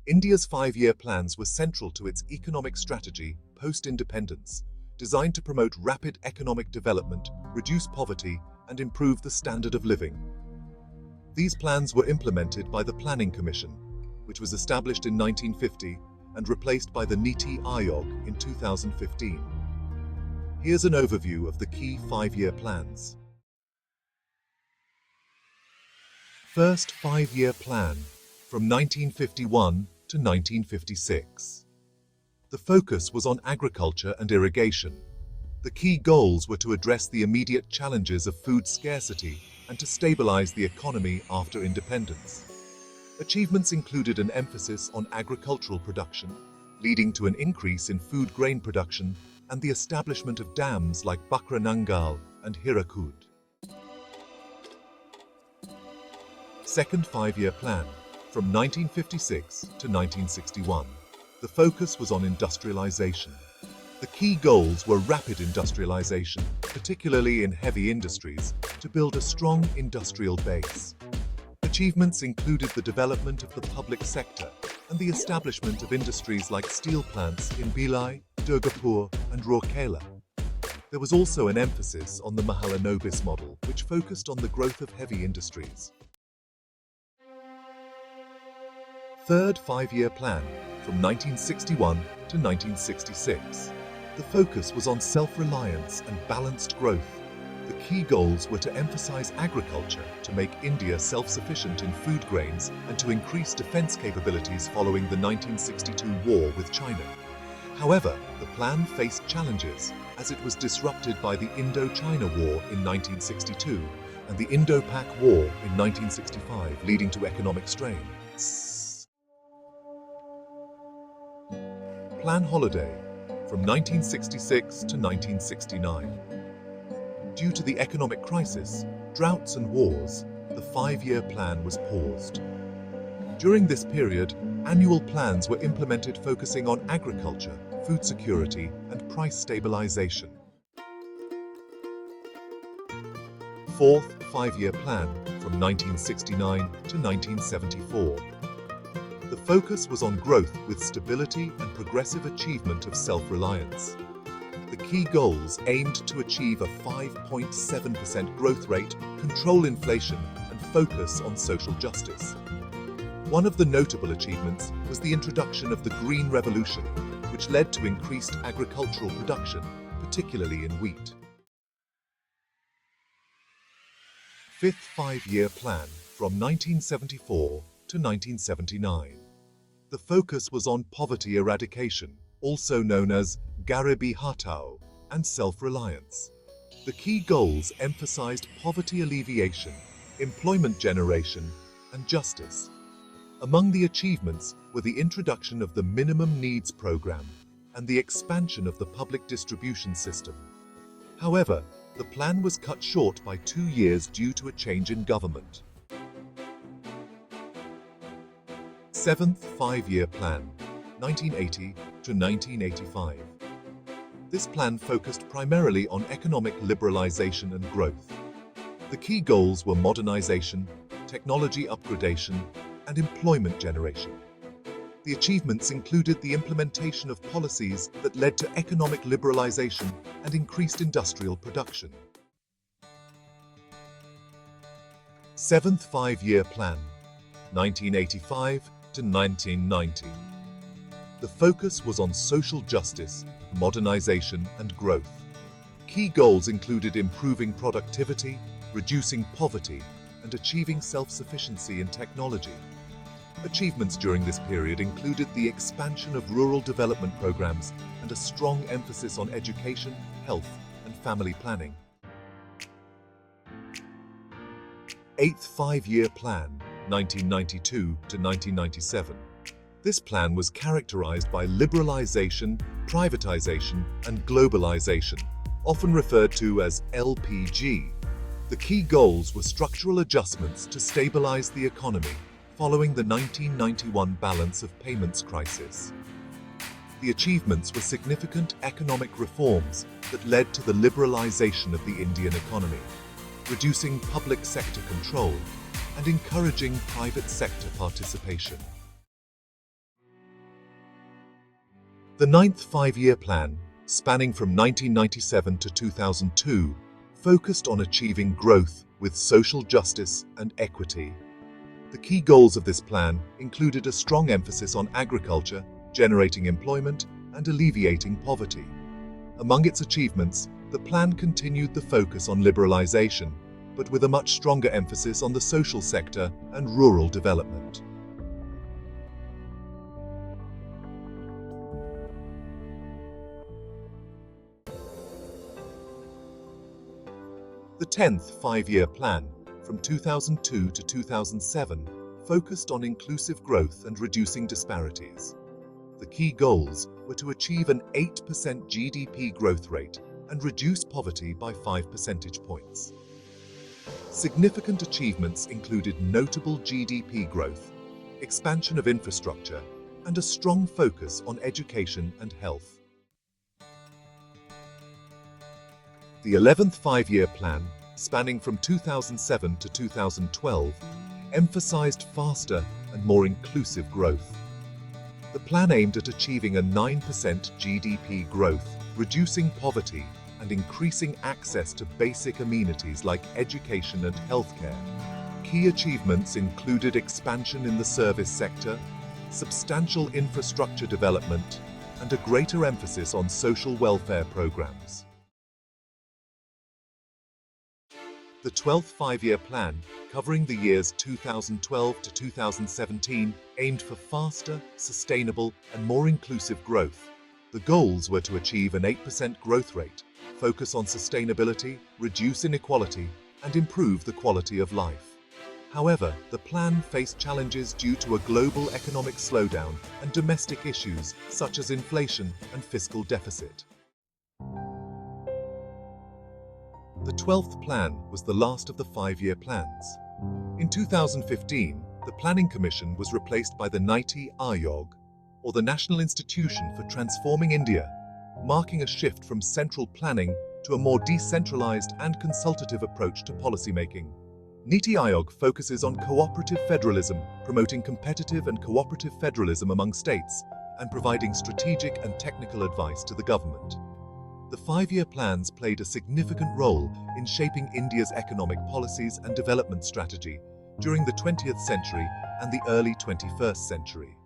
India's 5-year plans were central to its economic strategy post-independence, designed to promote rapid economic development, reduce poverty, and improve the standard of living. These plans were implemented by the Planning Commission, which was established in 1950 and replaced by the Niti Aayog in 2015. Here's an overview of the key 5-year plans. First 5-year plan, from 1951 to 1956. The focus was on agriculture and irrigation. The key goals were to address the immediate challenges of food scarcity and to stabilize the economy after independence. Achievements included an emphasis on agricultural production, leading to an increase in food grain production and the establishment of dams like Bhakra Nangal and Hirakud. Second 5-year plan, from 1956 to 1961. The focus was on industrialization. The key goals were rapid industrialization, particularly in heavy industries, to build a strong industrial base. Achievements included the development of the public sector and the establishment of industries like steel plants in Bhilai, Durgapur, and Rourkela. There was also an emphasis on the Mahalanobis model, which focused on the growth of heavy industries. Third 5-year plan, from 1961 to 1966. The focus was on self-reliance and balanced growth. The key goals were to emphasize agriculture to make India self-sufficient in food grains and to increase defense capabilities following the 1962 war with China. However, the plan faced challenges as it was disrupted by the Indo-China War in 1962 and the Indo-Pak War in 1965, leading to economic strain. Plan holiday, from 1966 to 1969. Due to the economic crisis, droughts and wars, the 5-year plan was paused. During this period, annual plans were implemented focusing on agriculture, food security, and price stabilization. Fourth 5-year plan, from 1969 to 1974. The focus was on growth with stability and progressive achievement of self-reliance. The key goals aimed to achieve a 5.7% growth rate, control inflation, and focus on social justice. One of the notable achievements was the introduction of the Green Revolution, which led to increased agricultural production, particularly in wheat. Fifth 5-year plan, from 1974 to 1979. The focus was on poverty eradication, also known as Garibi Hatao, and self-reliance. The key goals emphasized poverty alleviation, employment generation, and justice. Among the achievements were the introduction of the Minimum Needs Program and the expansion of the public distribution system. However, the plan was cut short by 2 years due to a change in government. Seventh 5-year plan, 1980 to 1985. This plan focused primarily on economic liberalization and growth. The key goals were modernization, technology upgradation, and employment generation. The achievements included the implementation of policies that led to economic liberalization and increased industrial production. Seventh 5-year plan, 1985 to 1990. The focus was on social justice, modernization, and growth. Key goals included improving productivity, reducing poverty, and achieving self-sufficiency in technology. Achievements during this period included the expansion of rural development programs and a strong emphasis on education, health, and family planning. Eighth 5-year plan, 1992 to 1997. This plan was characterized by liberalization, privatization, and globalization, often referred to as LPG. The key goals were structural adjustments to stabilize the economy following the 1991 balance of payments crisis. The achievements were significant economic reforms that led to the liberalization of the Indian economy, reducing public sector control and encouraging private sector participation. The ninth five-year plan, spanning from 1997 to 2002, focused on achieving growth with social justice and equity. The key goals of this plan included a strong emphasis on agriculture, generating employment, and alleviating poverty. Among its achievements, the plan continued the focus on liberalization, but with a much stronger emphasis on the social sector and rural development. The 10th five-year plan, from 2002 to 2007, focused on inclusive growth and reducing disparities. The key goals were to achieve an 8% GDP growth rate and reduce poverty by 5 percentage points. Significant achievements included notable GDP growth, expansion of infrastructure, and a strong focus on education and health. The 11th five-year plan, spanning from 2007 to 2012, emphasized faster and more inclusive growth. The plan aimed at achieving a 9% GDP growth, reducing poverty, and increasing access to basic amenities like education and healthcare. Key achievements included expansion in the service sector, substantial infrastructure development, and a greater emphasis on social welfare programs. The 12th five-year plan, covering the years 2012 to 2017, aimed for faster, sustainable, and more inclusive growth. The goals were to achieve an 8% growth rate, focus on sustainability, reduce inequality, and improve the quality of life. However, the plan faced challenges due to a global economic slowdown and domestic issues such as inflation and fiscal deficit. The 12th plan was the last of the five-year plans. In 2015, the Planning Commission was replaced by the Niti Aayog, or the National Institution for Transforming India, marking a shift from central planning to a more decentralized and consultative approach to policymaking. Niti Aayog focuses on cooperative federalism, promoting competitive and cooperative federalism among states, and providing strategic and technical advice to the government. The five-year plans played a significant role in shaping India's economic policies and development strategy during the 20th century and the early 21st century.